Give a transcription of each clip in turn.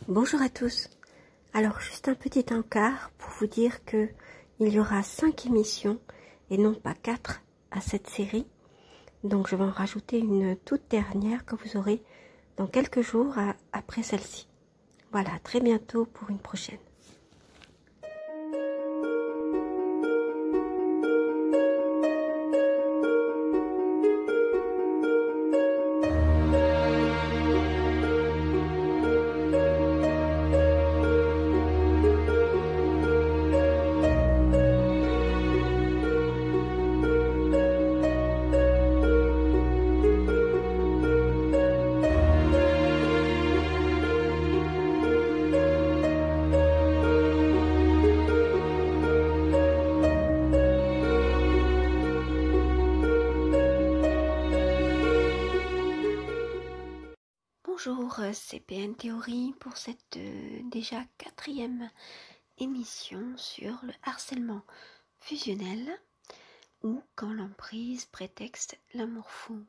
Bonjour à tous. Alors juste un petit encart pour vous dire que il y aura 5 émissions et non pas 4 à cette série. Donc je vais en rajouter une toute dernière que vous aurez dans quelques jours après celle-ci. Voilà, à très bientôt pour une prochaine. Bonjour, c'est PN Théorie pour cette déjà 4e émission sur le harcèlement fusionnel ou quand l'emprise prétexte l'amour fou.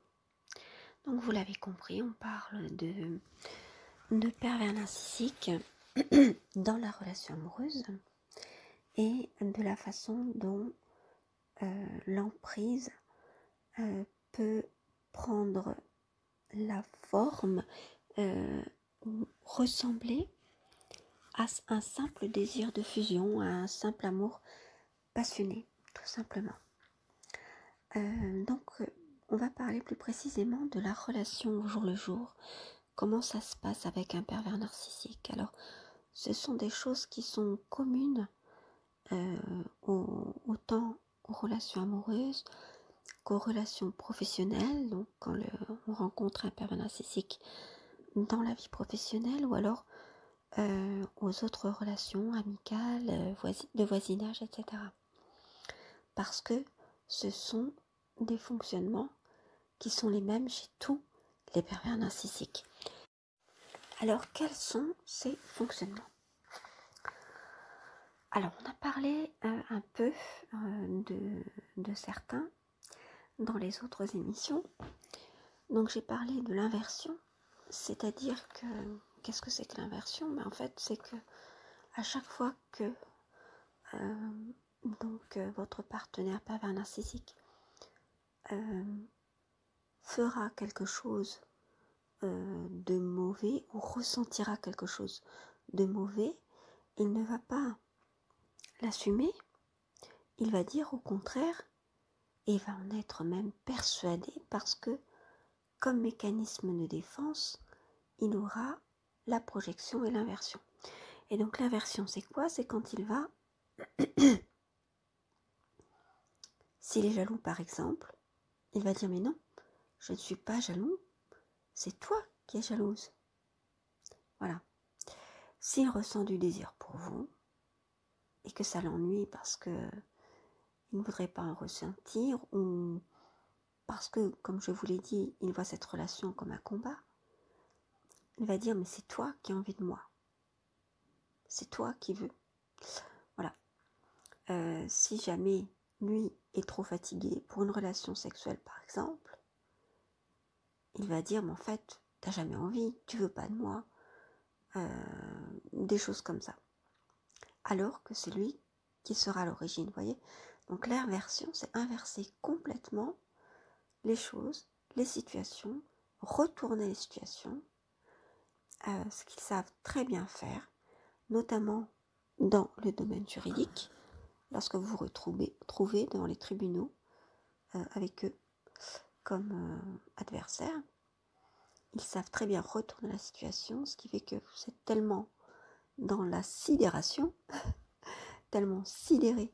Donc vous l'avez compris, on parle de pervers narcissiques dans la relation amoureuse et de la façon dont l'emprise peut prendre la forme ou ressembler à un simple désir de fusion, à un simple amour passionné, tout simplement. Donc, on va parler plus précisément de la relation au jour le jour, comment ça se passe avec un pervers narcissique. Alors, ce sont des choses qui sont communes autant aux relations amoureuses qu'aux relations professionnelles, donc quand on rencontre un pervers narcissique dans la vie professionnelle ou alors aux autres relations amicales, de voisinage, etc. Parce que ce sont des fonctionnements qui sont les mêmes chez tous les pervers narcissiques. Alors, quels sont ces fonctionnements? Alors, on a parlé un peu de certains dans les autres émissions. Donc, j'ai parlé de l'inversion, c'est-à-dire que, qu'est-ce que c'est que l'inversion? En fait, c'est que à chaque fois que votre partenaire pervers narcissique fera quelque chose de mauvais ou ressentira quelque chose de mauvais, il ne va pas l'assumer, il va dire au contraire, et va en être même persuadé parce que comme mécanisme de défense, il aura la projection et l'inversion. Et donc l'inversion, c'est quoi? C'est quand il va, s'il est jaloux par exemple, il va dire mais non, je ne suis pas jaloux, c'est toi qui es jalouse. Voilà. S'il ressent du désir pour vous et que ça l'ennuie parce que il ne voudrait pas en ressentir ou parce que, comme je vous l'ai dit, il voit cette relation comme un combat, il va dire mais c'est toi qui as envie de moi. C'est toi qui veux. Voilà. Si jamais lui est trop fatigué pour une relation sexuelle par exemple, il va dire mais en fait t'as jamais envie, tu veux pas de moi, des choses comme ça. Alors que c'est lui qui sera à l'origine, vous voyez. Donc l'inversion, c'est inverser complètement les choses, les situations, retourner les situations, ce qu'ils savent très bien faire, notamment dans le domaine juridique, lorsque vous vous retrouvez devant les tribunaux avec eux comme adversaires. Ils savent très bien retourner la situation, ce qui fait que vous êtes tellement dans la sidération, tellement sidéré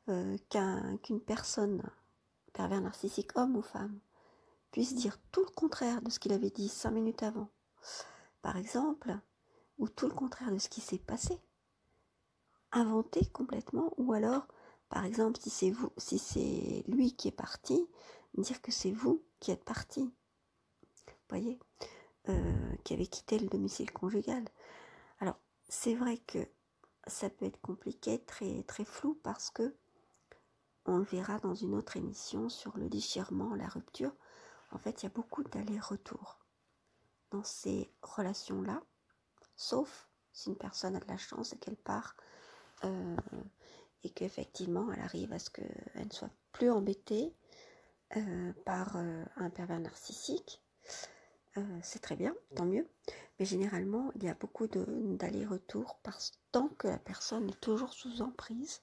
qu'une personne, pervers narcissique, homme ou femme, puisse dire tout le contraire de ce qu'il avait dit 5 minutes avant, par exemple, ou tout le contraire de ce qui s'est passé, inventer complètement, ou alors, par exemple, si c'est lui qui est parti, dire que c'est vous qui êtes parti, vous voyez, qui avez quitté le domicile conjugal. Alors, c'est vrai que ça peut être compliqué, très, très flou, parce que on le verra dans une autre émission sur le déchirement, la rupture. En fait, il y a beaucoup d'allers-retours dans ces relations-là, sauf Si une personne a de la chance et qu'elle part, et qu'effectivement elle arrive à ce qu'elle ne soit plus embêtée par un pervers narcissique, c'est très bien, tant mieux. Mais généralement, il y a beaucoup d'allers-retours tant que la personne est toujours sous emprise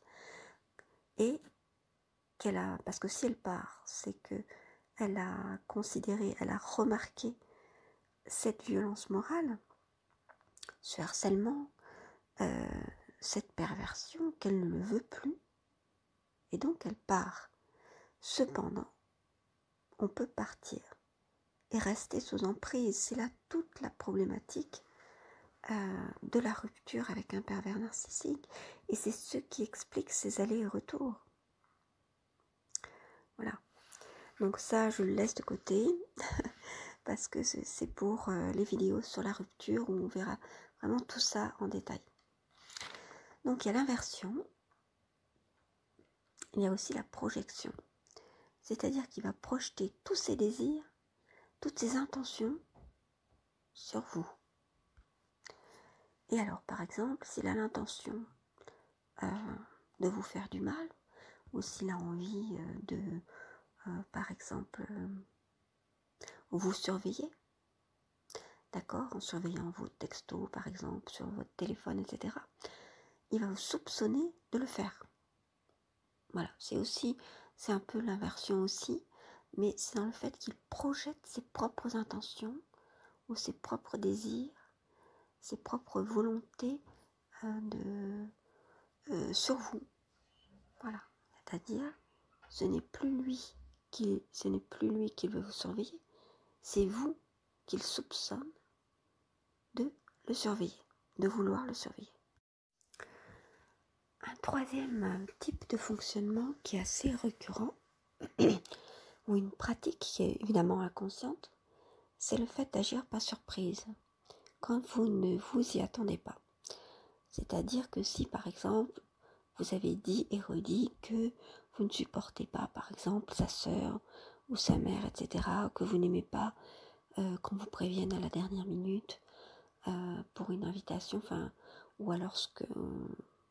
et parce que si elle part, c'est que elle a considéré, elle a remarqué cette violence morale, ce harcèlement, cette perversion, qu'elle ne le veut plus, et donc elle part. Cependant, on peut partir et rester sous emprise. C'est là toute la problématique de la rupture avec un pervers narcissique, et c'est ce qui explique ces allers et retours. Voilà. Donc ça, je le laisse de côté parce que c'est pour les vidéos sur la rupture où on verra vraiment tout ça en détail. Donc il y a l'inversion, il y a aussi la projection, c'est-à-dire qu'il va projeter tous ses désirs, toutes ses intentions sur vous. Et alors, par exemple, s'il a l'intention de vous faire du mal, ou s'il a envie par exemple, vous surveiller, d'accord, en surveillant vos textos, par exemple, sur votre téléphone, etc., il va vous soupçonner de le faire. Voilà, c'est un peu l'inversion aussi, mais c'est dans le fait qu'il projette ses propres intentions ou ses propres désirs, ses propres volontés sur vous. Voilà, c'est-à-dire, ce n'est plus lui qui veut vous surveiller, c'est vous qu'il soupçonne de le surveiller, de vouloir le surveiller. Un troisième type de fonctionnement qui est assez récurrent, ou une pratique qui est évidemment inconsciente, c'est le fait d'agir par surprise, quand vous ne vous y attendez pas. C'est-à-dire que si par exemple, vous avez dit et redit que vous ne supportez pas par exemple sa sœur ou sa mère, etc., que vous n'aimez pas qu'on vous prévienne à la dernière minute pour une invitation, ou alors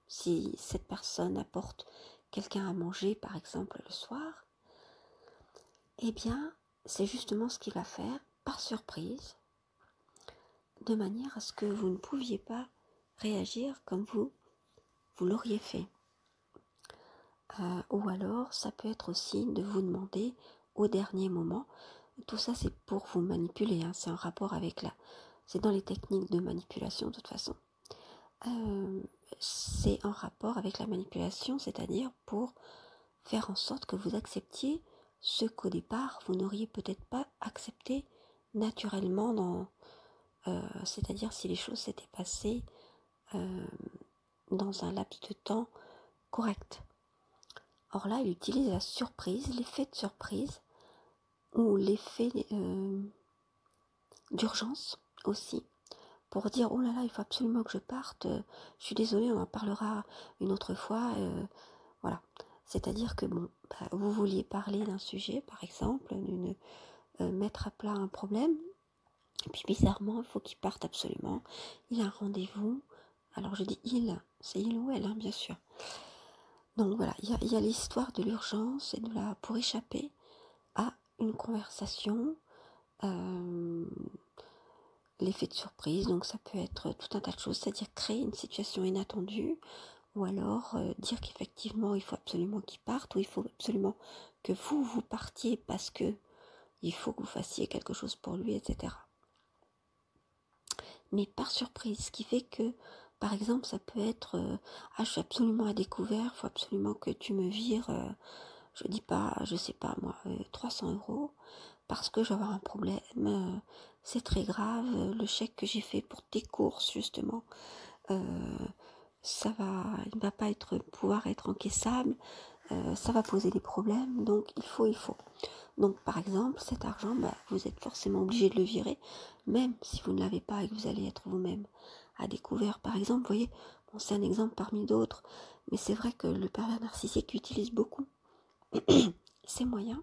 si cette personne apporte quelqu'un à manger par exemple le soir, eh bien c'est justement ce qu'il va faire par surprise, de manière à ce que vous ne pouviez pas réagir comme vous l'auriez fait. Ou alors ça peut être aussi de vous demander au dernier moment, tout ça c'est pour vous manipuler, hein, c'est en rapport avec c'est dans les techniques de manipulation de toute façon, c'est en rapport avec la manipulation, c'est-à-dire pour faire en sorte que vous acceptiez ce qu'au départ vous n'auriez peut-être pas accepté naturellement, c'est-à-dire si les choses s'étaient passées dans un laps de temps correct. Or là, il utilise la surprise, l'effet de surprise, ou l'effet d'urgence aussi, pour dire « Oh là là, il faut absolument que je parte, je suis désolée, on en parlera une autre fois. » Voilà. C'est-à-dire que vous vouliez parler d'un sujet, par exemple, mettre à plat un problème, et puis bizarrement, il faut qu'il parte absolument. Il a un rendez-vous. Alors je dis il, c'est il ou elle, hein, bien sûr. Donc voilà, il y a l'histoire de l'urgence et pour échapper à une conversation, l'effet de surprise, donc ça peut être tout un tas de choses, c'est-à-dire créer une situation inattendue, ou alors dire qu'effectivement il faut absolument qu'il parte, ou il faut absolument que vous partiez parce que il faut que vous fassiez quelque chose pour lui, etc. Mais par surprise, ce qui fait que, par exemple, ça peut être je suis absolument à découvert, il faut absolument que tu me vires, je sais pas moi, 300 € parce que je vais avoir un problème, c'est très grave, le chèque que j'ai fait pour tes courses justement, il ne va pas pouvoir être encaissable, ça va poser des problèmes, donc il faut. Donc par exemple, cet argent, vous êtes forcément obligé de le virer, même si vous ne l'avez pas et que vous allez être vous-même à découvert. Par exemple, vous voyez, c'est un exemple parmi d'autres, mais c'est vrai que le pervers narcissique utilise beaucoup ces moyens,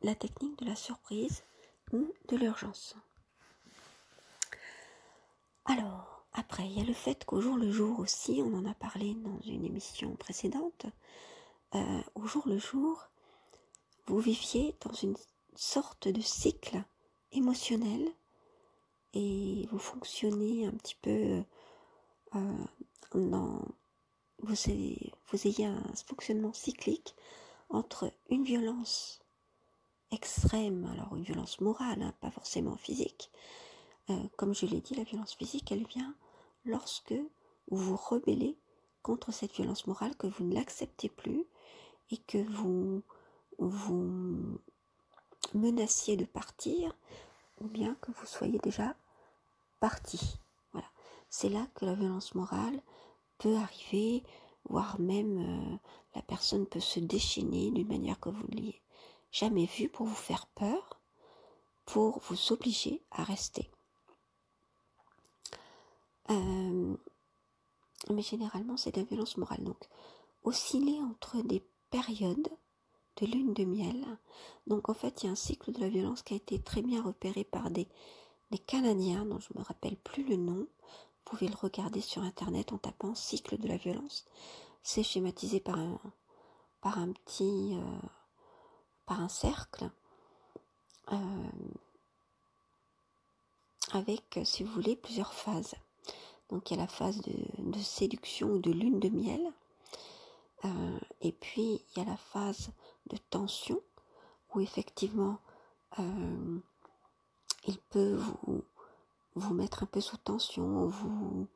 la technique de la surprise ou de l'urgence. Après, il y a le fait qu'au jour le jour aussi, on en a parlé dans une émission précédente, au jour le jour, vous viviez dans une sorte de cycle émotionnel et vous fonctionnez un petit peu vous ayez un fonctionnement cyclique entre une violence extrême, alors une violence morale, hein, pas forcément physique. Comme je l'ai dit, la violence physique, elle vient lorsque vous vous rebellez contre cette violence morale, que vous ne l'acceptez plus et que vous menaciez de partir, ou bien que vous soyez déjà parti. Voilà. C'est là que la violence morale peut arriver, voire même la personne peut se déchaîner d'une manière que vous ne l'ayez jamais vue pour vous faire peur, pour vous obliger à rester. Mais généralement, c'est de la violence morale. Donc, osciller entre des périodes de lune de miel. Donc, en fait, il y a un cycle de la violence qui a été très bien repéré par des Canadiens, dont je ne me rappelle plus le nom. Vous pouvez le regarder sur Internet en tapant cycle de la violence. C'est schématisé par un cercle, avec, si vous voulez, plusieurs phases. Donc il y a la phase de séduction ou de lune de miel, et puis il y a la phase de tension, où effectivement il peut vous mettre un peu sous tension, en vous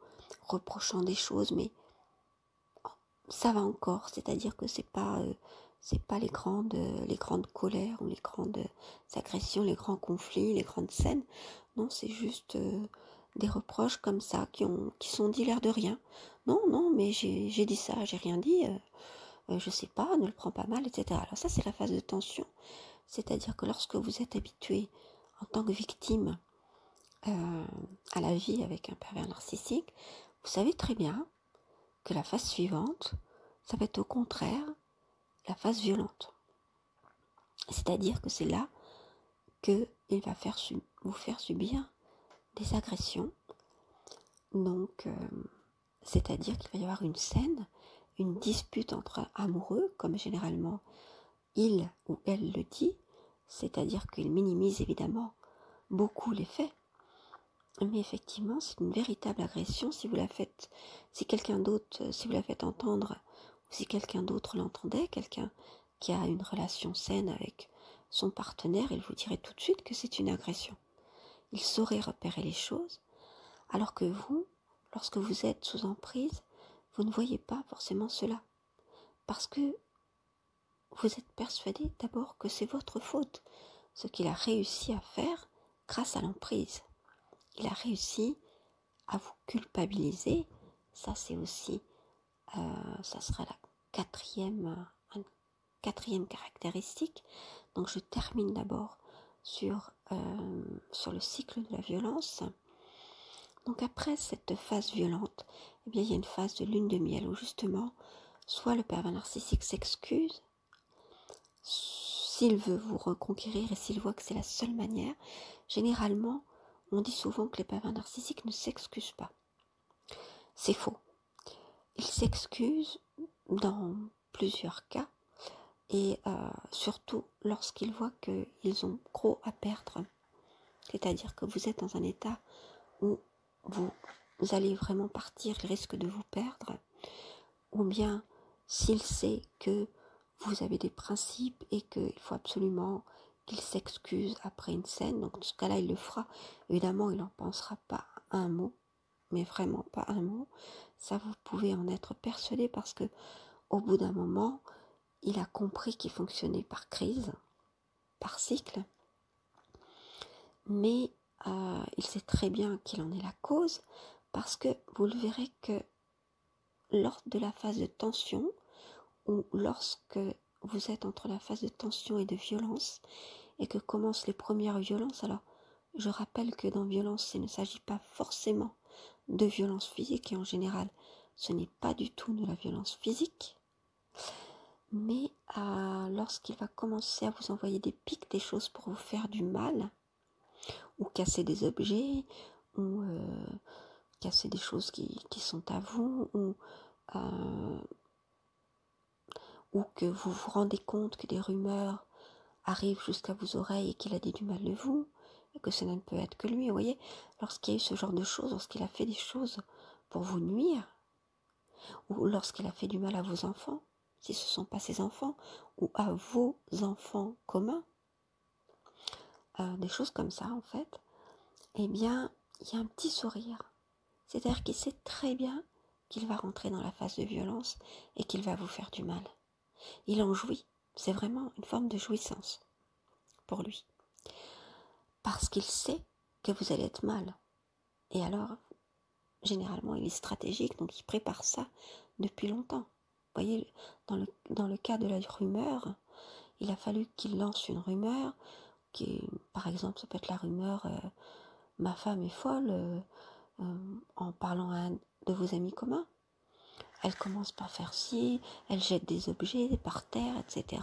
reprochant des choses, mais ça va encore, c'est-à-dire que c'est pas les grandes colères ou les grandes agressions, les grands conflits, les grandes scènes. Non, c'est juste des reproches comme ça qui sont dit l'air de rien. Non, mais j'ai dit ça, j'ai rien dit, je sais pas, ne le prends pas mal, etc. Alors ça, c'est la phase de tension, c'est-à-dire que lorsque vous êtes habitué en tant que victime à la vie avec un pervers narcissique, vous savez très bien que la phase suivante, ça va être au contraire la phase violente. C'est-à-dire que c'est là qu'il va vous faire subir des agressions. Donc, c'est-à-dire qu'il va y avoir une scène, une dispute entre amoureux, comme généralement il ou elle le dit, c'est-à-dire qu'il minimise évidemment beaucoup les faits. Mais effectivement, c'est une véritable agression si vous la faites, si vous la faites entendre, ou si quelqu'un d'autre l'entendait, quelqu'un qui a une relation saine avec son partenaire, il vous dirait tout de suite que c'est une agression. Il saurait repérer les choses, alors que vous, lorsque vous êtes sous emprise, vous ne voyez pas forcément cela. Parce que vous êtes persuadé d'abord que c'est votre faute, ce qu'il a réussi à faire grâce à l'emprise. Il a réussi à vous culpabiliser. Ça, c'est aussi, ça sera la quatrième caractéristique. Donc, je termine d'abord sur le cycle de la violence. Donc, après cette phase violente, eh bien, il y a une phase de lune de miel où justement, soit le pervers narcissique s'excuse, s'il veut vous reconquérir et s'il voit que c'est la seule manière. Généralement, on dit souvent que les pervers narcissiques ne s'excusent pas. C'est faux. Ils s'excusent dans plusieurs cas et surtout lorsqu'ils voient qu'ils ont gros à perdre. C'est-à-dire que vous êtes dans un état où vous allez vraiment partir, il risque de vous perdre. Ou bien s'il sait que vous avez des principes et qu'il faut absolument qu'il s'excuse après une scène, donc dans ce cas-là, il le fera. Évidemment, il n'en pensera pas un mot, mais vraiment pas un mot. Ça, vous pouvez en être persuadé parce que au bout d'un moment, il a compris qu'il fonctionnait par crise, par cycle, mais il sait très bien qu'il en est la cause parce que vous le verrez que lors de la phase de tension, ou lorsque vous êtes entre la phase de tension et de violence, et que commencent les premières violences, alors je rappelle que dans violence, il ne s'agit pas forcément de violence physique, et en général, ce n'est pas du tout de la violence physique, mais lorsqu'il va commencer à vous envoyer des pics, des choses pour vous faire du mal, ou casser des objets, ou casser des choses qui sont à vous, ou que vous vous rendez compte que des rumeurs arrivent jusqu'à vos oreilles et qu'il a dit du mal de vous, et que ça ne peut être que lui. Vous voyez, lorsqu'il y a eu ce genre de choses, lorsqu'il a fait des choses pour vous nuire, ou lorsqu'il a fait du mal à vos enfants, si ce ne sont pas ses enfants, ou à vos enfants communs, des choses comme ça en fait, eh bien, il y a un petit sourire. C'est-à-dire qu'il sait très bien qu'il va rentrer dans la phase de violence et qu'il va vous faire du mal. Il en jouit. C'est vraiment une forme de jouissance pour lui. Parce qu'il sait que vous allez être mal. Et alors, généralement, il est stratégique, donc il prépare ça depuis longtemps. Vous voyez, dans le cas de la rumeur, il a fallu qu'il lance une rumeur, qui, par exemple, ça peut être la rumeur « ma femme est folle », en parlant à un de vos amis communs. Elle commence par faire ci, elle jette des objets par terre, etc.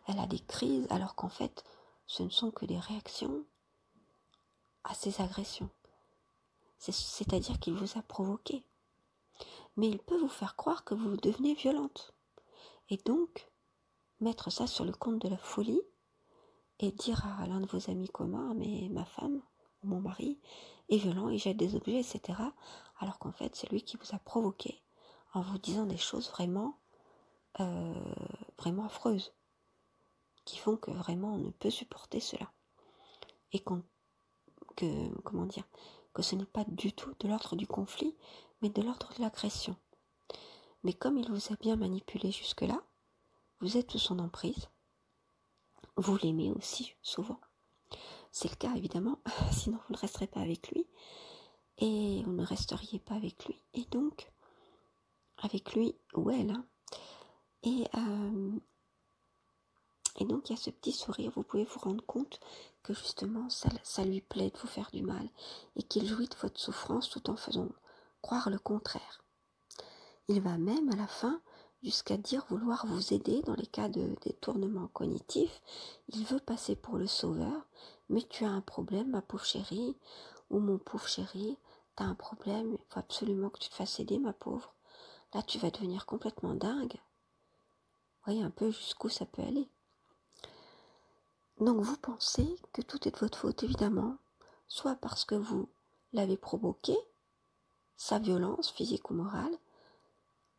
Elle a des crises, alors qu'en fait, ce ne sont que des réactions à ces agressions. C'est-à-dire qu'il vous a provoqué. Mais il peut vous faire croire que vous devenez violente. Et donc, mettre ça sur le compte de la folie et dire à l'un de vos amis communs, mais ma femme ou mon mari est violent, il jette des objets, etc. Alors qu'en fait, c'est lui qui vous a provoqué en vous disant des choses vraiment affreuses, qui font que vraiment on ne peut supporter cela. Et que ce n'est pas du tout de l'ordre du conflit, mais de l'ordre de l'agression. Mais comme il vous a bien manipulé jusque-là, vous êtes sous son emprise, vous l'aimez aussi souvent. C'est le cas évidemment, sinon vous ne resterez pas avec lui, et vous ne resteriez pas avec lui, et donc avec lui ou elle. Et donc il y a ce petit sourire, vous pouvez vous rendre compte que justement ça lui plaît de vous faire du mal, et qu'il jouit de votre souffrance tout en faisant croire le contraire. Il va même à la fin jusqu'à dire vouloir vous aider dans les cas de détournement cognitif. Il veut passer pour le sauveur, mais tu as un problème, ma pauvre chérie, ou mon pauvre chéri, tu as un problème, il faut absolument que tu te fasses aider, ma pauvre. Là, tu vas devenir complètement dingue. Vous voyez un peu jusqu'où ça peut aller. Donc vous pensez que tout est de votre faute, évidemment, soit parce que vous l'avez provoqué, sa violence physique ou morale.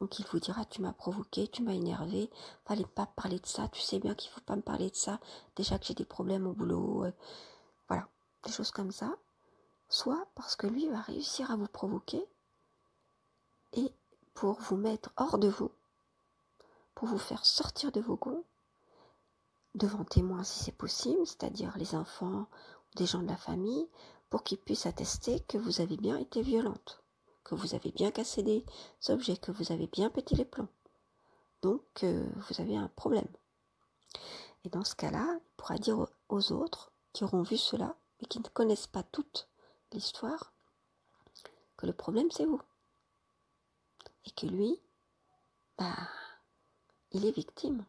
Donc il vous dira, tu m'as provoqué, tu m'as énervé, fallait pas parler de ça, tu sais bien qu'il faut pas me parler de ça, déjà que j'ai des problèmes au boulot, voilà, des choses comme ça. Soit parce que lui va réussir à vous provoquer et pour vous mettre hors de vous, pour vous faire sortir de vos gonds, devant témoins si c'est possible, c'est-à-dire les enfants ou des gens de la famille, pour qu'ils puissent attester que vous avez bien été violente, que vous avez bien cassé des objets, que vous avez bien pété les plombs. Donc, vous avez un problème. Et dans ce cas-là, il pourra dire aux autres qui auront vu cela, mais qui ne connaissent pas toute l'histoire, que le problème c'est vous. Et que lui, il est victime.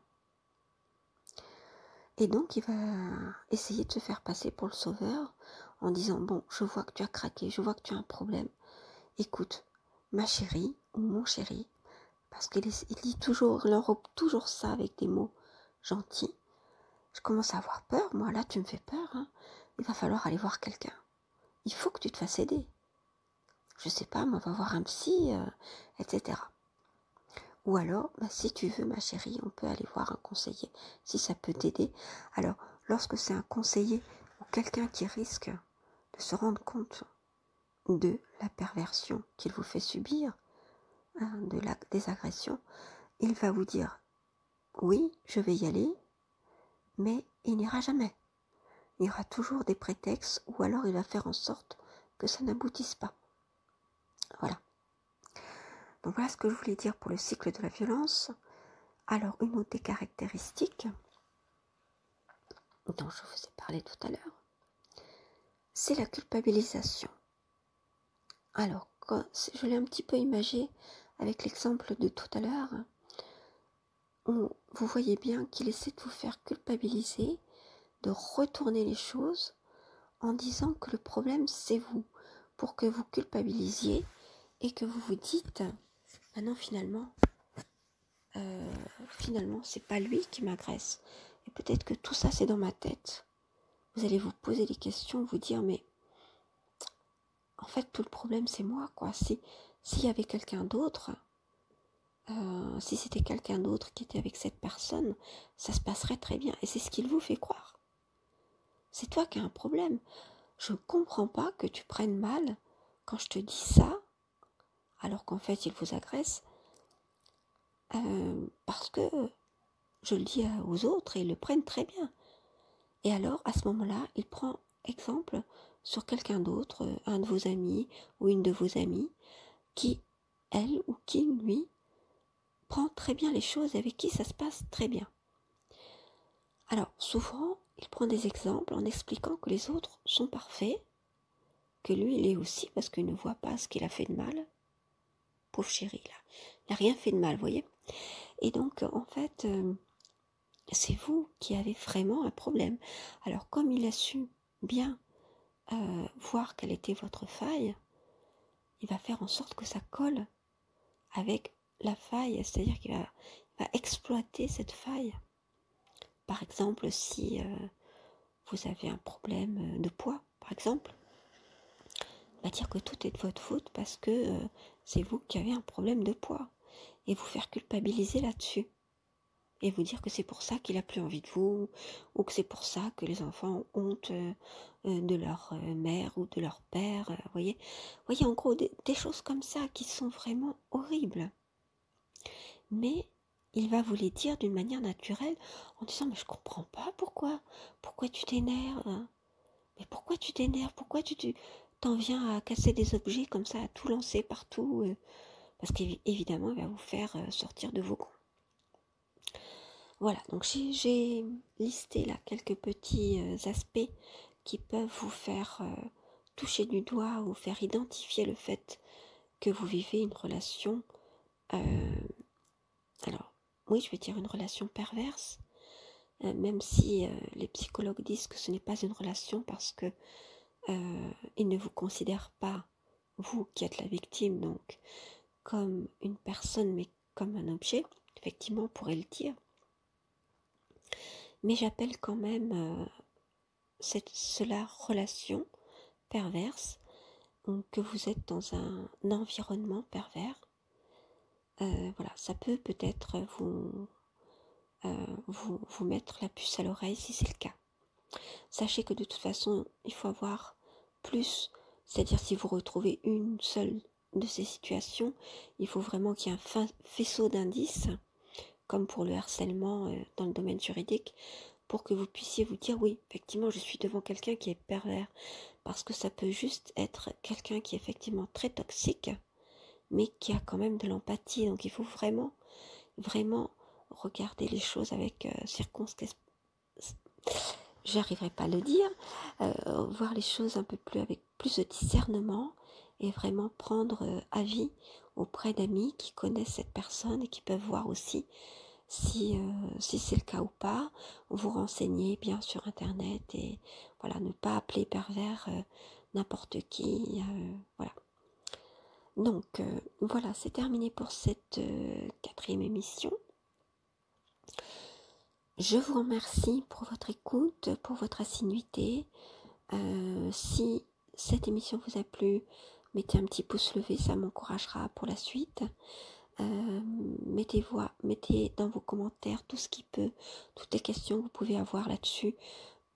Et donc, il va essayer de se faire passer pour le sauveur en disant, bon, je vois que tu as craqué, je vois que tu as un problème. Écoute, ma chérie ou mon chéri, parce qu'il dit toujours, il enrobe toujours ça avec des mots gentils. Je commence à avoir peur, moi, là, tu me fais peur, hein. Il va falloir aller voir quelqu'un. Il faut que tu te fasses aider. Je sais pas, moi, va voir un psy, etc. Ou alors, si tu veux, ma chérie, on peut aller voir un conseiller, si ça peut t'aider. Alors, lorsque c'est un conseiller ou quelqu'un qui risque de se rendre compte de la perversion qu'il vous fait subir, des agressions, il va vous dire, oui, je vais y aller, mais il n'ira jamais. Il y aura toujours des prétextes, ou alors il va faire en sorte que ça n'aboutisse pas. Voilà. Donc voilà ce que je voulais dire pour le cycle de la violence. Alors, une autre des caractéristiques dont je vous ai parlé tout à l'heure, c'est la culpabilisation. Alors, je l'ai un petit peu imagé avec l'exemple de tout à l'heure, où vous voyez bien qu'il essaie de vous faire culpabiliser, de retourner les choses en disant que le problème c'est vous, pour que vous culpabilisiez et que vous vous dites, ah non, finalement, c'est pas lui qui m'agresse. Et peut-être que tout ça, c'est dans ma tête. Vous allez vous poser des questions, vous dire, mais en fait, tout le problème, c'est moi, quoi. S'il y avait quelqu'un d'autre, si c'était quelqu'un d'autre qui était avec cette personne, ça se passerait très bien. Et c'est ce qu'il vous fait croire. C'est toi qui as un problème. Je ne comprends pas que tu prennes mal quand je te dis ça, alors qu'en fait, il vous agresse, parce que je le dis aux autres et ils le prennent très bien. Et alors, à ce moment-là, il prend exemple sur quelqu'un d'autre, un de vos amis ou une de vos amies, qui, elle ou qui, lui, prend très bien les choses et avec qui ça se passe très bien. Alors, souvent, il prend des exemples en expliquant que les autres sont parfaits, que lui, il est aussi, parce qu'il ne voit pas ce qu'il a fait de mal. Pauvre chéri, là. Il n'a rien fait de mal, vous voyez. Et donc, en fait, c'est vous qui avez vraiment un problème. Alors, comme il a su bien voir quelle était votre faille, il va faire en sorte que ça colle avec la faille, c'est-à-dire qu'il va exploiter cette faille. Par exemple, si vous avez un problème de poids, par exemple, il va dire que tout est de votre faute parce que c'est vous qui avez un problème de poids et vous faire culpabiliser là-dessus. Et vous dire que c'est pour ça qu'il n'a plus envie de vous, ou que c'est pour ça que les enfants ont honte de leur mère ou de leur père. Voyez, en gros, des choses comme ça qui sont vraiment horribles. Mais il va vous les dire d'une manière naturelle en disant, mais je comprends pas pourquoi tu t'énerves, mais pourquoi tu t'énerves, pourquoi tu t'en viens à casser des objets comme ça, à tout lancer partout, parce qu'évidemment, il va vous faire sortir de vos gonds. Voilà, donc j'ai listé là quelques petits aspects qui peuvent vous faire toucher du doigt ou faire identifier le fait que vous vivez une relation, alors oui, je vais dire une relation perverse, même si les psychologues disent que ce n'est pas une relation parce que ils ne vous considèrent pas, vous qui êtes la victime, donc comme une personne mais comme un objet, effectivement on pourrait le dire. Mais j'appelle quand même cela relation perverse, donc que vous êtes dans un environnement pervers. Voilà, ça peut-être vous mettre la puce à l'oreille si c'est le cas. Sachez que de toute façon, il faut avoir plus, c'est-à-dire si vous retrouvez une seule de ces situations, il faut vraiment qu'il y ait un faisceau d'indices, comme pour le harcèlement dans le domaine juridique, pour que vous puissiez vous dire oui, effectivement, je suis devant quelqu'un qui est pervers, parce que ça peut juste être quelqu'un qui est effectivement très toxique, mais qui a quand même de l'empathie. Donc il faut vraiment, vraiment regarder les choses avec circonspection. J'arriverai pas à le dire, voir les choses un peu plus avec plus de discernement et vraiment prendre avis auprès d'amis qui connaissent cette personne et qui peuvent voir aussi si c'est le cas ou pas, vous renseigner bien sur internet et voilà, ne pas appeler pervers n'importe qui, voilà. Donc voilà, c'est terminé pour cette 4e émission. Je vous remercie pour votre écoute, pour votre assiduité. Si cette émission vous a plu, mettez un petit pouce levé, ça m'encouragera pour la suite. Mettez dans vos commentaires tout ce qui peut, toutes les questions que vous pouvez avoir là-dessus.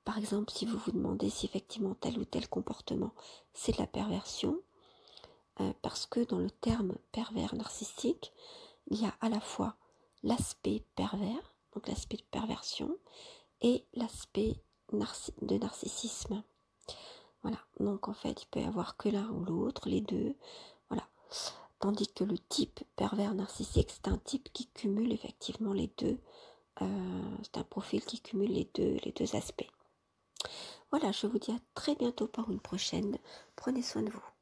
Par exemple, si vous vous demandez si effectivement tel ou tel comportement, c'est de la perversion. Parce que dans le terme pervers narcissique, il y a à la fois l'aspect pervers, donc l'aspect de perversion, et l'aspect de narcissisme. Voilà, donc en fait, il peut y avoir que l'un ou l'autre, les deux, voilà. Tandis que le type pervers narcissique, c'est un type qui cumule effectivement les deux, c'est un profil qui cumule les deux aspects. Voilà, je vous dis à très bientôt pour une prochaine. Prenez soin de vous.